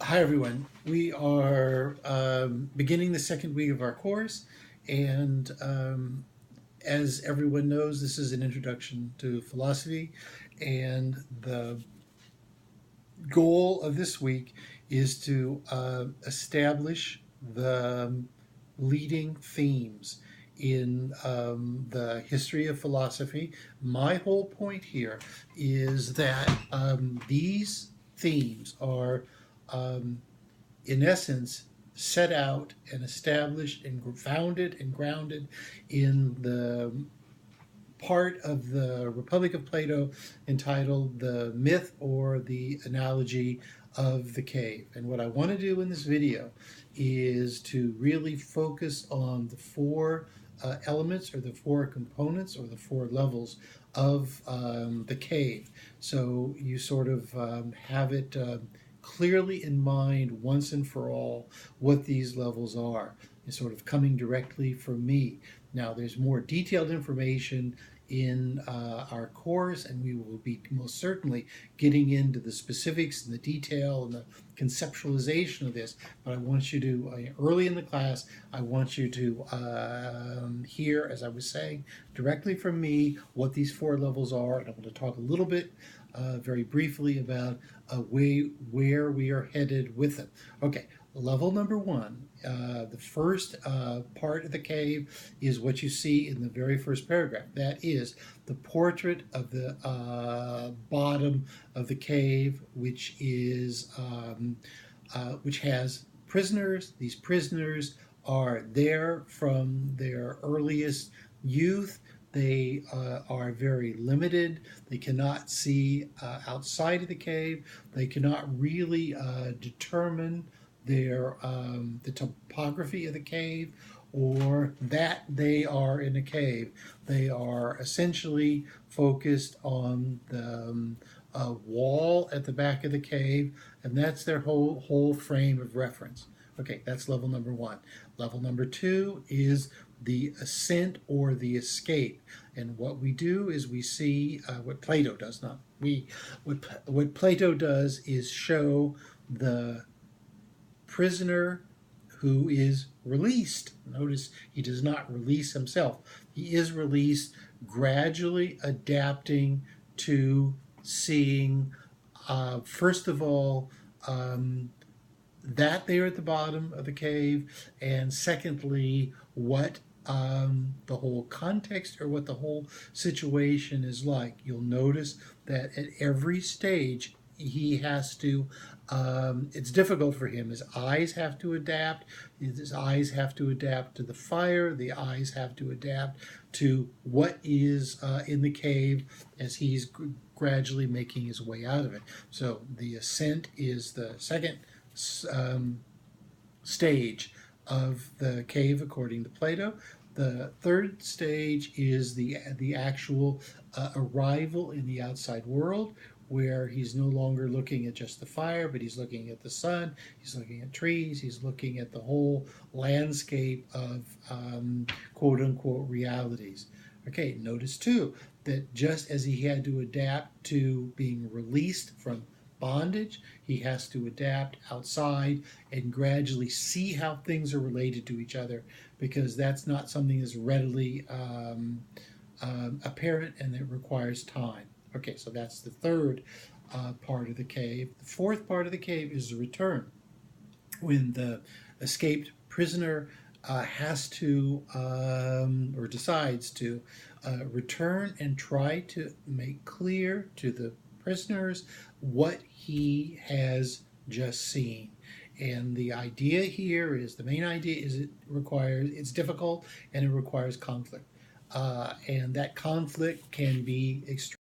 Hi everyone. We are beginning the second week of our course, and as everyone knows, this is an introduction to philosophy, and the goal of this week is to establish the leading themes in the history of philosophy. My whole point here is that these themes are um, in essence, set out and established and founded and grounded in the part of the Republic of Plato entitled The Myth or the Analogy of the Cave. And what I want to do in this video is to really focus on the four elements or the four components or the four levels of the cave. So you sort of have it clearly in mind once and for all what these levels are. It's sort of coming directly from me. Now, there's more detailed information in our course, and we will be most certainly getting into the specifics and the detail and the conceptualization of this. But I want you to, early in the class, I want you to hear, as I was saying, directly from me what these four levels are, and I'm going to talk a little bit very briefly about where we are headed with them. Okay, level number one, the first part of the cave is what you see in the very first paragraph. That is the portrait of the bottom of the cave, which has prisoners. These prisoners are there from their earliest youth. They are very limited. They cannot see outside of the cave. They cannot really determine the topography of the cave or that they are in a cave. They are essentially focused on the wall at the back of the cave, and that's their whole frame of reference. Okay, that's level number one. Level number two is the ascent or the escape. And what we do is we see what Plato does, not we. What Plato does is show the prisoner who is released. Notice he does not release himself. He is released, gradually adapting to seeing, first of all, that they're at the bottom of the cave, and secondly, what the whole context or what the whole situation is like. You'll notice that at every stage he has to it's difficult for him. His eyes have to adapt. His eyes have to adapt to the fire. The eyes have to adapt to what is in the cave as he's gradually making his way out of it. So the ascent is the second stage of the cave according to Plato. The third stage is the actual arrival in the outside world, where he's no longer looking at just the fire, but he's looking at the sun, he's looking at trees, he's looking at the whole landscape of quote unquote realities. Okay, notice too that just as he had to adapt to being released from bondage, he has to adapt outside and gradually see how things are related to each other, because that's not something that's readily apparent, and it requires time. Okay, so that's the third part of the cave. The fourth part of the cave is the return, when the escaped prisoner has to or decides to return and try to make clear to the prisoners what he has just seen. And the idea here is, the main idea is it's difficult and it requires conflict. And that conflict can be extreme.